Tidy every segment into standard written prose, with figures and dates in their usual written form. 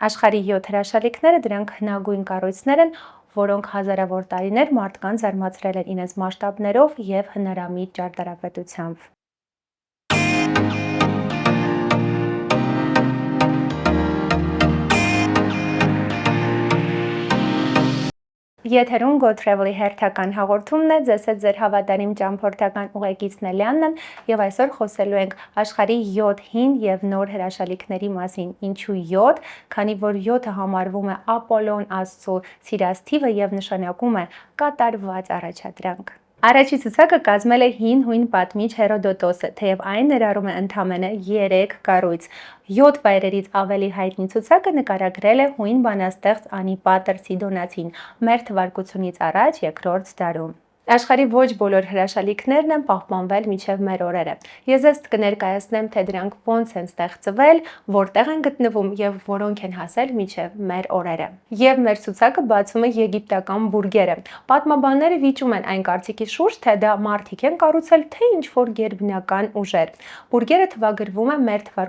Աշխարհի 7 հրաշալիքները դրանք հնագույն կառույցներ են, որոնք հազարավոր տարիներ մարդկանց զարմացրել են իրենց մասշտաբներով և հնարամիտ ճարտարապետությամբ։ Եթերում Go Travel-ի հերթական հաղորդումն է, ձեզ հետ ձեր հավատարիմ ճամփորդական ուղեկիցն Էլիանն եւ այսօր խոսելու ենք աշխարհի 7 հին եւ նոր հրաշալիքների մասին։ Ինչու 7, քանի որ 7-ը համարվում է Ապոլոն աստծո սիրած թիվը եւ նշանակում է կատարված առաջադրանք։ Առաջի ցուցակը կազմել է հին հույն պատմիչ Հերոդոտոսը, թեև այն ներառում է ընդամենը 3 կառույց։ 7 վայրերից ավելի հայտնի ցուցակը նկարագրել է հույն բանաստեղծ Անիպատր Սիդոնացին մ.թ.ա. երկրորդ դարում։ Աշխարհի ոչ բոլոր հրաշալիքներն են պահպանվել մինչև մեր օրերը։ Ես ձեզ կներկայացնեմ, թե դրանք ոնց են ստեղծվել, որտեղ են գտնվում եւ որոնք են հասել մինչև մեր օրերը։ Եվ մեր ցուցակը բացում է եգիպտական բուրգերը։ Պատմաբանները վիճում են այն կարծիքի շուրջ, թե դա մարդիկ են կառուցել, թե ինչ-որ գերբնական ուժեր։ Բուրգերը թվագրվում է մ.թ.ա.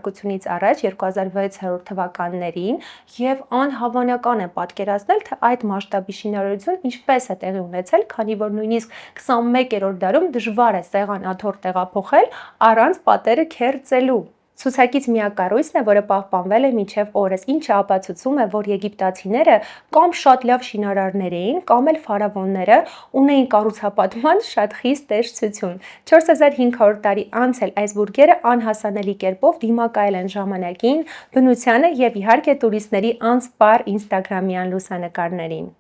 2600 թվականներին եւ անհավանական է պատկերացնել, թե այդ մասշտաբի շինարարություն ինչպես է տեղի ունեցել, քանի որ նույնիսկ 21-րդ դարում դժվար է սեղան աթոռ տեղափոխել առանց պատերը քերծելու։ Ցուցակից միակ կառույցն է, որը պահպանվել է մինչև օրս, ինչը ապացուցում է, որ եգիպտացիները կամ շատ լավ շինարարներ էին, կամ էլ ֆարավոնները ունեին կառուցապատման շատ խիստ տեսչություն։ 4500 տարի անց էլ այս բուրգերը անհասանելի կերպով դիմակայել են ժամանակին, բնությանը եւ իհարկե տուրիստների անսպառ ինստագրամյան լուսանկարներին։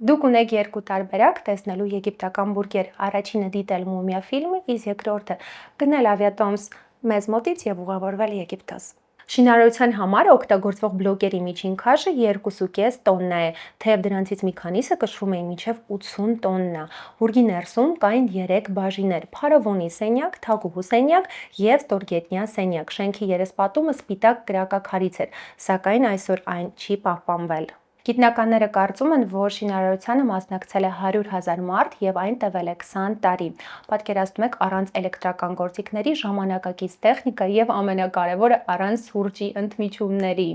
Դուք ունեք երկու տարբերակ տեսնելու եգիպտական բուրգեր։ Առաջինը դիտել Մումիա ֆիլմը, իսկ երկրորդը գնել ավիատոմս մեզ մոտից եւ ուղևորվել Եգիպտոս։ Շինարարության համար օգտագործվող բլոկերի միջին քաշը 2.5 տոննա է, թեև դրանցից մի քանիսը կշռում էին մինչև 80 տոննա։ Բուրգի ներսում կային 3 բաժիններ՝ փարավոնի սենյակ, թագուհու սենյակ եւ ստորգետնյա սենյակ։ Շենքի երեսպատումը սպիտակ կրակաքարից էր, սակայն այսօր այն չի պահպանվել։ Գիտնականները կարծում են, որ շինարարությանը մասնակցել է 100,000 մարդ եւ այն տևել է 20 տարի։ Պատկերացնում եք առանց էլեկտրական գործիքների ժամանակակից տեխնիկա եւ ամենակարևորը առանց սուրճի ընդմիջումների։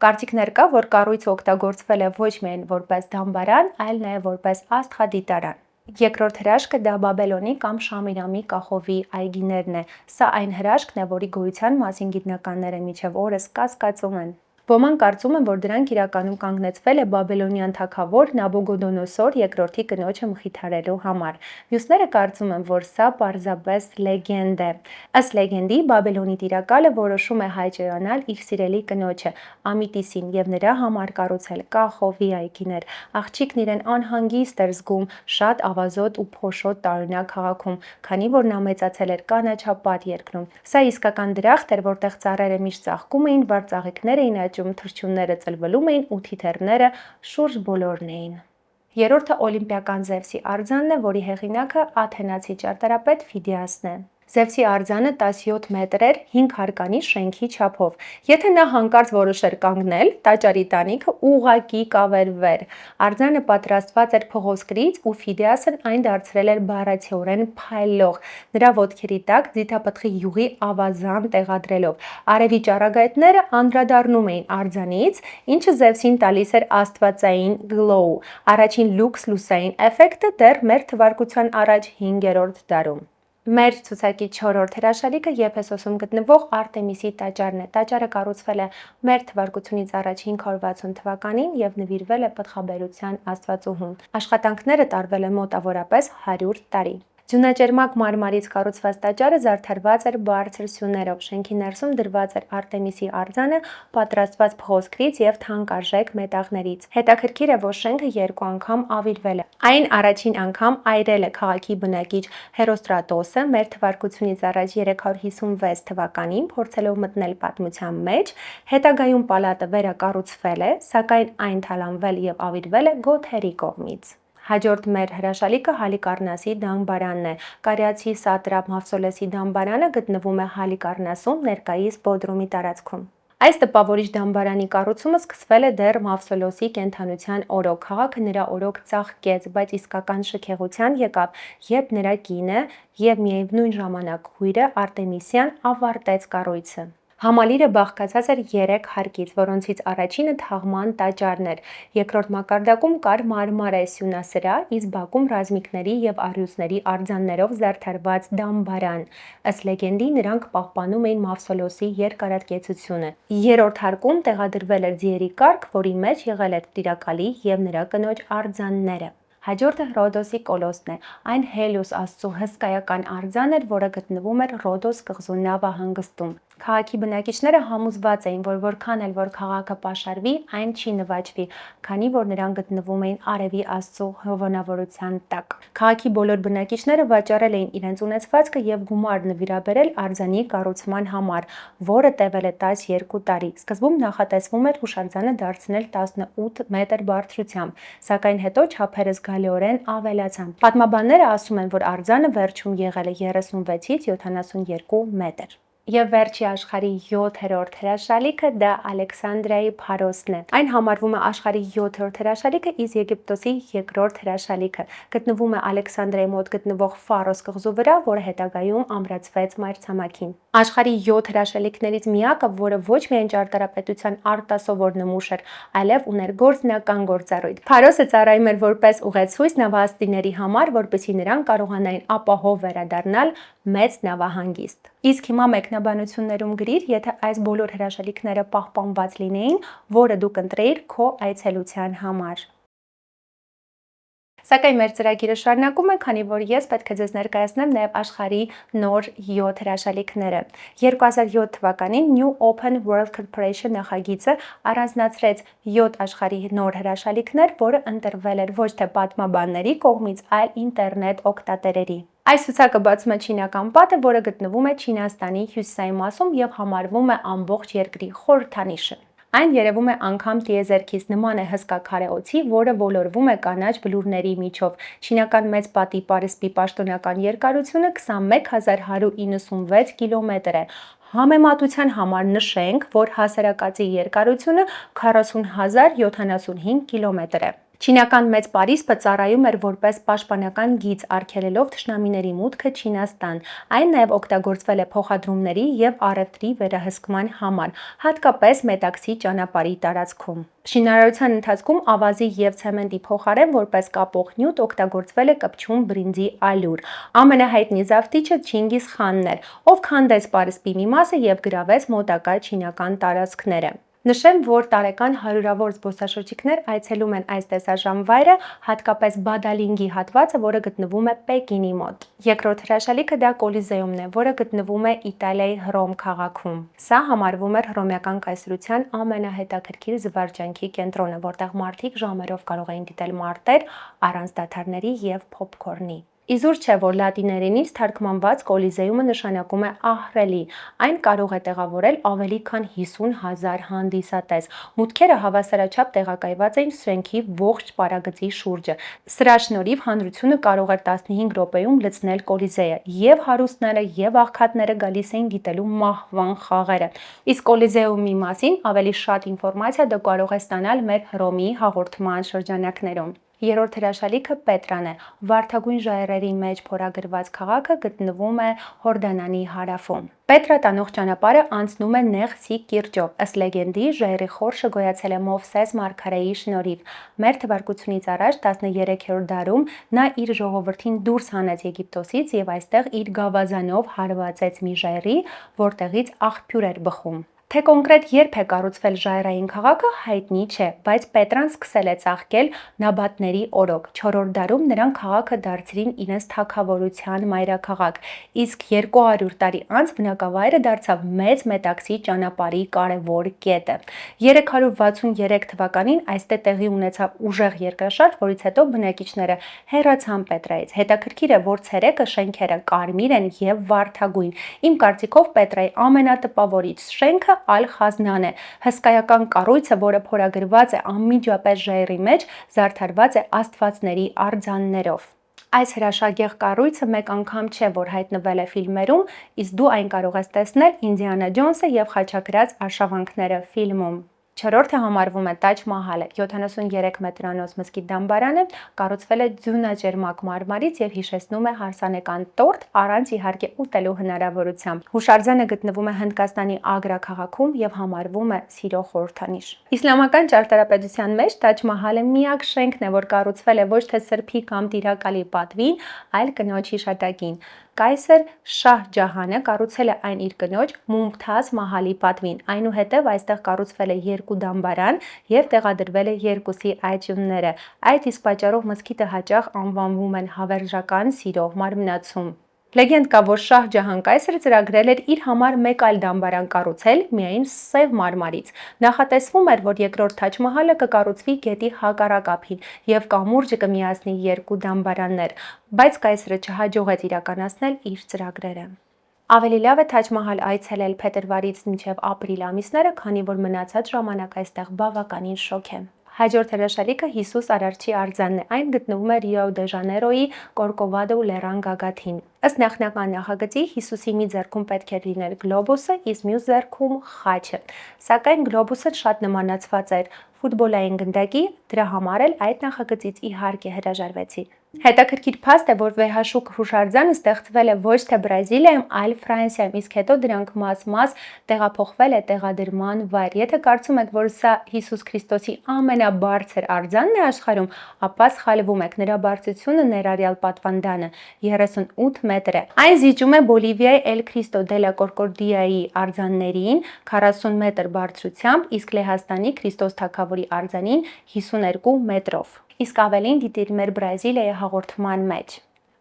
Կարծիքներ կա, որ կառույցը օգտագործվել է ոչ միայն որպես դամբարան, այլ նաեւ որպես աստղադիտարան։ Երկրորդ հրաշքը դա Բաբելոնի կամ Շամիրամի կախովի այգիներն է։ Սա այն հրաշքն է, որի գոյության մասին գիտնականները մինչև օրս կասկածում են։ Ոմանք կարծում են, որ դրանք իրականում կանգնեցվել է բաբելոնյան թագավոր Նաբուգոդոնոսոր II կնոջը մխիթարելու համար։ Մյուսները կարծում են, որ սա պարզապես լեգենդ է։ Ըստ լեգենդի, Բաբելոնի տիրակալը որոշում է հայճրանալ իր սիրելի կնոջը Ամիտիսին եւ նրա համար կառուցել կախովի այգիներ։ Աղջիկն իրեն անհանգիստ էր զգում շատ ավազոտ ու փոշոտ տարօրինակ քաղաքում, քանի որ նա մեծացել էր կանաչապատ երկրում։ Սա իսկական դրախտ էր, որտեղ ծառերը միշտ ծաղկում էին, վառ ծաղիկներ էին աճում, թռչունները ծլվելում էին ու թիթեռները շուրջ բոլորն էին։ Երրորդը օլիմպիական Զևսի արձանն է, որի հեղինակը աթենացի ճարտարապետ Ֆիդիասն է։ Զևսի արձանը 17 մետր էր 5 հարկանի շենքի չափով։ Եթե նա հանկարծ որոշեր կանգնել, տաճարի տանիքը ուղղակի կավերվեր։ Արձանը պատրաստված էր փղոսկրից ու Ֆիդիասն այն դարձրել էր բառացիորեն փայլող, նրա ոտքերի տակ ձիթապտղի յուղի ավազան տեղադրելով։ Արևի ճառագայթները անդրադառնում էին արձանից, ինչը Զևսին տալիս էր աստվածային գլոու։ Առաջին լյուքս լուսային էֆեկտը դեռ մ.թ.ա. 5-րդ դարում։ Մեր ցուցակի 4-րդ հրաշալիքը Եփեսոսում գտնվող Արտեմիսի տաճարն է։ Տաճարը կառուցվել է մ.թ.ա. 560 թվականին եւ նվիրվել է պտղաբերության աստվածուհուն։ Աշխատանքները տարվել են մոտավորապես 100 տարի։ Ձյունաճերմակ մարմարից կառուցված տաճարը զարդարված էր բարձր սյուներով։ Շենքի ներսում դրված էր Արտեմիսի արձանը, պատրաստված փղոսկրից եւ թանկարժեք մետաղներից։ Հետաքրքիր է, որ շենքը 2 անգամ ավիրվել է։ Այն առաջին անգամ այրել է քաղաքի բնակիչ Հերոստրատոսը մ.թ.ա. 356 թվականին, փորձելով մտնել պատմության մեջ։ Հետագայում պալատը վերակառուցվել է, սակայն այն թալանվել եւ ավիրվել է գոթերի կողմից։ Հաջորդ մեր հրաշալիքը Հալիկառնասի դամբարանն է։ Կարիացի սատրապ Մավսոլեսի դամբարանը գտնվում է Հալիկառնասում, ներկայիս Բոդրումի տարածքում։ Այս տպավորիչ դամբարանի կառուցումը սկսվել է դեռ Մավսոլոսի կենդանության օրոք։ Քաղաքը նրա օրոք ծաղկեց, բայց իսկական շքեղության եկավ, երբ նրա կինը եւ միևնույն ժամանակ քույրը Արտեմիսիան ավարտեց կառույցը։ Համալիրը բաղկացած էր 3 հարկից, որոնցից առաջինը թաղման տաճարն էր, երկրորդ մակարդակում կար մարմարե սյունասրահ, իսկ բակում ռազմիկների և առյուծների արձաններով զարդարված դամբարան։ Ըստ լեգենդի նրանք պահպանում էին Մավսոլոսի երկարատկեցությունը։ Երրորդ հարկում տեղադրվել էր ձիերի կառք, որի մեջ եղել էր տիրակալի և նրա կնոջ արձանները։ Հաջորդը Ռոդոսի կոլոսսն է։ Այն Հելիոս աստծու հսկայական արձան էր, որը գտնվում էր Ռոդոս կղզու նավահանգստում։ Քաղաքի բնակիչները համոզված էին, որ որքան էլ որ քաղաքը պաշարվի, այն չի նվաճվի, քանի որ նրանք գտնվում էին Արևի աստծու հովանավորության տակ։ Քաղաքի բոլոր բնակիչները վաճառել էին իրենց ունեցվածքը և գումար նվիրաբերել արձանի կառուցման համար, որը տևել է 12 տարի։ Սկզբում նախատեսվում էր հուշարձանը դարձնել 18 մետր բարձրությամբ, սակայն հետո չափերը զգալիորեն ավելացան։ Պատմաբանները ասում են, որ արձանը վերջում եղել է 36-ից 72 մետր։ Եվ վերջի աշխարհի 7-րդ հրաշալիքը դա Ալեքսանդրիայի Փարոսն է։ Այն համարվում է աշխարհի 7-րդ հրաշալիքը, իսկ Եգիպտոսի երկրորդ հրաշալիքը։ Գտնվում է Ալեքսանդրիայի մոտ գտնվող Ֆարոս կղզու վրա, որը հետագայում ամրացվեց մայրցամաքին։ Աշխարհի 7 հրաշալիքներից միակը, որը ոչ միայն ճարտարապետության արտասովոր նմուշ էր, այլև ուներ գործնական գործառույթ։ Փարոսը ծառայում էր որպես ուղեցույց նավահասկիների համար, որպեսզի նրանք կարողանային ապահով վերադառնալ մեծ նավահանգիստ։ Իսկ հիմա մեկնաբանություններում գրիր, եթե այս բոլոր հրաշալիքները պահպանված լինեին, որը դու կընտրեիր քո այցելության համար։ Սակայն մեր ծրագիրը շարունակում է, քանի որ ես պետք է ձեզ ներկայացնեմ նաև աշխարհի նոր 7 հրաշալիքները։ 2007 թվականին New Open World Corporation նախագիծը առանձնացրեց 7 աշխարհի նոր հրաշալիքներ, որը ընտրվել էր ոչ թե պատմաբանների կողմից, այլ ինտերնետ օգտատերերի։ Այս ցուցակը բացում է Չինական պատը, որը գտնվում է Չինաստանի հյուսիսային մասում և համարվում է ամբողջ երկրի խորհրդանիշը։ Այն երևում է անգամ տիեզերքից, նման է հսկա քարե օձի, որը ոլորվում է կանաչ բլուրների միջով։ Չինական մեծ պատի պարսպի պաշտոնական երկարությունը 21196 կիլոմետր է։ Համեմատության համար նշենք, որ հասարակածի երկարությունը 40075 կիլոմետր է։ Չինական մեծ պարիսպը ծառայում էր որպես պաշտպանական գիծ, արգելելով թշնամիների մուտքը Չինաստան։ Այն նաև օգտագործվել է փոխադրումների և առևտրի վերահսկման համար, հատկապես Մետաքսի ճանապարհի տարածքում։ Շինարարության ընթացքում ավազի և ցեմենտի փոխարեն որպես կապող նյութ օգտագործվել է կպչուն բրինձի ալյուր։ Ամենահայտնի զավթիչը Չինգիզ խանն էր, ով քանդեց պարսպի մի մասը և գրավեց մոտակա չինական տարածքները։ Նշեմ, որ տարեկան հարյուրավոր զբոսաշրջիկներ այցելում են այս տեսարժան վայրը, հատկապես Բադալինգի հատվածը, որը գտնվում է Պեկինի մոտ։ Երկրորդ հրաշալիքը դա Կոլիզեումն է, որը գտնվում է Իտալիայի Հռոմ քաղաքում։ Սա համարվում էր հռոմեական կայսրության ամենահետաքրքիր զվարճանքի կենտրոնը, որտեղ մարդիկ ժամերով կարող էին դիտել մարտեր առանց դադարների և փոփքորնի։ Իզուր չէ, որ լատիներենից թարգմանված Կոլիզեումը նշանակում է ահռելի։ Այն կարող է տեղավորել ավելի քան 50,000 հանդիսատես։ Մուտքերը հավասարաչափ տեղակայված էին շենքի ողջ պարագծի շուրջը։ Սրա շնորհիվ հանրությունը կարող էր 15 րոպեում լցնել Կոլիզեը, և հարուստները, և աղքատները գալիս էին դիտելու մահվան խաղերը։ Իսկ Կոլիզեումի մասին ավելի շատ ինֆորմացիա դու կարող ես ստանալ մեր Հռոմի հաղորդման շրջանակներում։ Երրորդ հրաշալիքը Պետրան է։ Վարդագույն ժայռերի մեջ փորագրված քաղաքը գտնվում է Հորդանանի հարավում։ Պետրա տանող ճանապարհը անցնում է Նեղ-Սի կիրճով։ Ըստ լեգենդի, ժայռի խորշը գոյացել է Մովսես մարգարեի շնորհիվ։ Մեր թվարկությունից առաջ 13-րդ դարում նա իր ժողովրդին դուրս հանեց Եգիպտոսից և այստեղ իր գավազանով հարվածեց մի ժայռի, որտեղից աղբյուր էր բխում։ Թե կոնկրետ երբ է կառուցվել ժայռային քաղաքը, հայտնի չէ, բայց Պետրան սկսել է ծաղկել նաբատների օրոք։ 4-րդ դարում նրանք քաղաքը դարձրին իրենց թագավորության մայրաքաղաք, իսկ 200 տարի անց բնակավայրը դարձավ մեծ Մետաքսի ճանապարհի կարևոր կետը։ 363 թվականին այստեղ տեղի ունեցավ ուժեղ երկրաշարժ, որից հետո բնակիչները հեռացան Պետրայից։ Հետաքրքիր է, որ ցերեկը շենքերը կարմիր են և վարդագույն։ Իմ կարծիքով Պետրայի ամենատպավորիչ շենքը Ալ-Խազնան է, հսկայական կառույցը, որը փորագրված է անմիջապես ժայռի մեջ, զարդարված է աստվածների արձաններով։ Այս հրաշագեղ կառույցը մեկ անգամ չէ, որ հայտնվել է ֆիլմերում, իսկ դու այն կարող ես տեսնել Ինդիանա Ջոնսը և խաչակրաց արշավանքները ֆիլմում։ Չորրորդը համարվում է Տաջ Մահալը, 73 մետրանոց մզկիթ դամբարանը, կառուցվել է ձյունաճերմակ մարմարից եւ հիշեցնում է հարսանեկան տորտ առանց իհարկե ուտելու հնարավորությամբ։ Հուշարձանը գտնվում է Հնդկաստանի Ագրա քաղաքում եւ համարվում է սիրո խորհրդանիշ։ Իսլամական ճարտարապետության մեջ Տաջ Մահալը միակ շենքն է, որ կառուցվել է ոչ թե սրբի կամ տիրակալի պատվին, այլ կնոջ հիշատակին։ Կայսր Շահ Ջահանը կառուցել է այն իր կնոջ Մումթազ Մահալի պատվին։ Այնուհետև այստեղ կառուցվել է երկու դամբարան եւ տեղադրվել է երկուսի այջումները։ Այդ իսկ պատճառով մզկիթը հաճախ անվանվում են հավերժական սիրո մարմնացում։ Լեգենդ կա, որ Շահ Ջահան կայսրը ծրագրել էր իր համար մեկ այլ դամբարան կառուցել միայն սև մարմարից։ Նախատեսվում էր, որ երկրորդ Թաջ Մահալը կկառուցվի գետի հակառակ ափին եւ կամուրջը կմիացնի երկու դամբարաններ, բայց կայսրը չհաջողեց իրականացնել իր ծրագրերը։ Ավելի լավ է Թաջ Մահալ այցելել փետրվարից մինչև ապրիլ ամիսները, քանի որ մնացած ժամանակ այստեղ բավականին շոգ է։ Հաջորդ հրաշալիքը Հիսուս Արարչի արձանն է։ Այն գտնվում է Ռիո դե Ժանեյրոյի Կորկովադո լեռան գագաթին։ Ըստ նախնական նախագծի Հիսուսի մի ձեռքում պետք է լիներ գլոբուսը, իսկ մյուս ձեռքում խաչը։ Սակայն գլոբուսը շատ նմանացված էր ֆուտբոլային գնդակի, դրա համար էլ այդ նախագծից իհարկե հրաժարվեցի։ Հետաքրքիր փաստ է, որ վեհաշուկ հուշարձանը ստեղծվել է ոչ թե Բրազիլիայում, այլ Ֆրանսիայում, իսկ հետո դրանք մաս-մաս տեղափոխվել է տեղադրման վայր։ Եթե կարծում եք, որ սա Հիսուս Քրիստոսի ամենաբարձր արձանն է աշխարհում, ապա սխալվում եք։ Նրա բարձրությունը ներառյալ պատվանդանը 38 մետր է։ Այն զիջում է Բոլիվիայի Էլ Քրիստո դե լա Կորկորդիայի արձաններին 40 մետր բարձրությամբ, իսկ Լեհաստանի Քրիստոս Թագավորի արձանին 52 մետրով։ Իսկ ավելին դիտիր մեր Բրազիլիայի հաղորդման մեջ։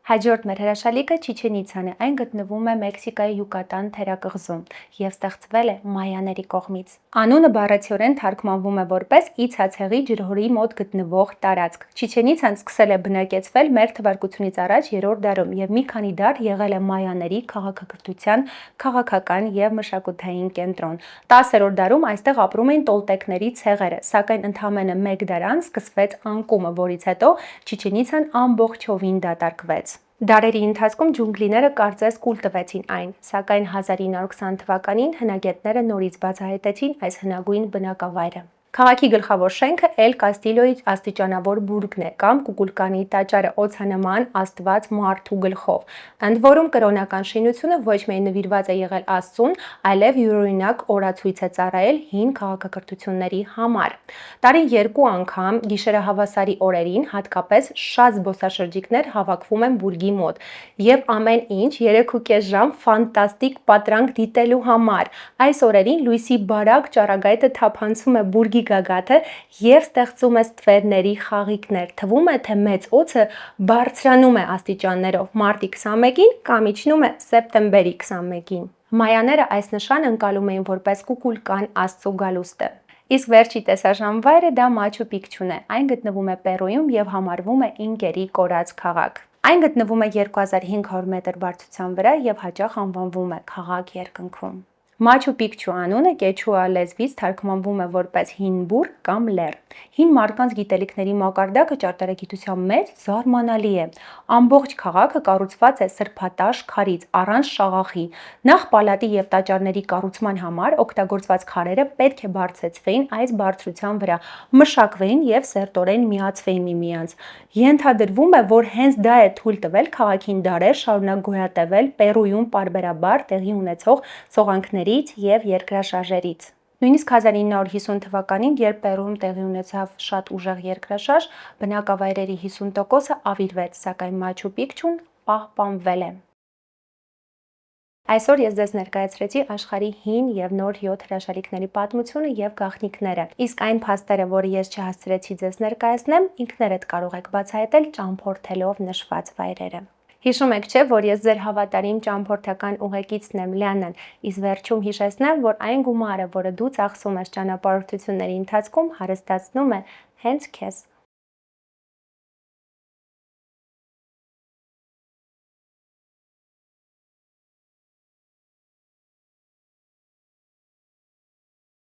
Հաջորդ մեր հրաշալիքը Չիչեն Իցան է։ Այն գտնվում է Մեքսիկայի Յուկատան թերակղզում եւ ստեղծվել է մայաների կողմից։ Անունը բառացիորեն թարգմանվում է որպես Իցացեղի ջրհորի մոտ գտնվող տարածք։ Չիչեն Իցան սկսել է բնակեցվել մեր թվարկությունից առաջ 3-րդ դարում եւ մի քանի դար եղել է մայաների քաղաքակրթության քաղաքական եւ մշակութային կենտրոն։ 10-րդ դարում այստեղ ապրում էին տոլտեկների ցեղերը, սակայն ընդամենը 1 դար անց սկսվեց անկումը, որից հետո Չիչեն Իցան ամբողջովին դատարկվեց։ Դարերի ընթացքում ջունգլիները կարծես կուլ տվեցին այն, սակայն 1920 թվականին հնագետները նորից բացահայտեցին այս հնագույն բնակավայրը։ Քաղաքի գլխավոր շենքը Էլ Կաստիլոյի աստիճանավոր բուրգն է կամ Կուկուլկանի տաճարը օձանման աստված մարդու գլխով։ Ընդ որում կրոնական շինությունը ոչ միայն նվիրված է եղել Աստծուն, այլև յուրօրինակ օրացույց է ծառայել հին քաղաքակրթությունների համար։ Տարին 2 անգամ գիշերահավասարի օրերին հատկապես շատ զբոսաշրջիկներ հավաքվում են բուրգի մոտ եւ ամեն ինչ 3.5 ժամ ֆանտաստիկ պատրանք դիտելու համար։ Այս օրերին լույսի բարակ ճառագայթը թափանցում է բուրգի գագաթը եւ ստեղծում է ստվերների խաղիկներ։ Թվում է, թե մեծ օձը բարձրանում է աստիճաններով մարտի 21-ին կամ իջնում է սեպտեմբերի 21-ին։ Մայաները այս նշանը ընկալում էին որպես Կուկուլկան աստծո գալուստը։ Իսկ վերջի տեսարժան դա Մաչու Պիկչուն է։ Այն գտնվում է Պերույում եւ համարվում է ինկերի կորած քաղաք։ Այն գտնվում է 2500 մետր բարձրության վրա եւ հաճախ անվանվում է քաղաք երկնքում։ Մաչու Պիկչու անունը կեչուա լեզվից թարգմանվում է որպես հին բուռ կամ լեռ։ Հին մարդկանց գիտելիքների մակարդակը ճարտարագիտության մեջ զարմանալի է։ Ամբողջ քաղաքը կառուցված է սրբատաշ քարից առանց շաղախի։ Նախ պալատի եւ տաճարների կառուցման համար օգտագործված քարերը պետք է բարձրացվեին այս բարձրության վրա, մշակվեին եւ սերտորեն միացվեին միմյանց։ Ենթադրվում է, որ հենց դա է թույլ տվել քաղաքին դարեր շարունակ գոյատևել Պերույում պարբերաբար տեղի ունեցող սողանքներից եւ երկրաշարժերից։ Նույնիսկ 1950 թվականին, երբ Պերույում տեղի ունեցավ շատ ուժեղ երկրաշարժ, բնակավայրերի 50%-ը ավիրվեց, սակայն Մաչու Պիկչուն պահպանվել է։ Այսօր ես ձեզ ներկայացրեցի աշխարհի հին եւ նոր 7 հրաշալիքների պատմությունը եւ գաղտնիքները։ Իսկ այն փաստերը, որը ես չհասցրեցի ձեզ ներկայացնեմ, ինքներդ կարող եք բացահայտել ճամփորդելով նշված վայրերը։ Հիշում եք, չէ, որ ես ձեր հավատարիմ ճամփորդական ուղեկիցն եմ Լիաննան, իսկ վերջում հիշեցնեմ, որ այն գումարը, որը դու ծախսում ես ճանապարհորդությունների ընթացքում, հարստացնում է հենց քեզ։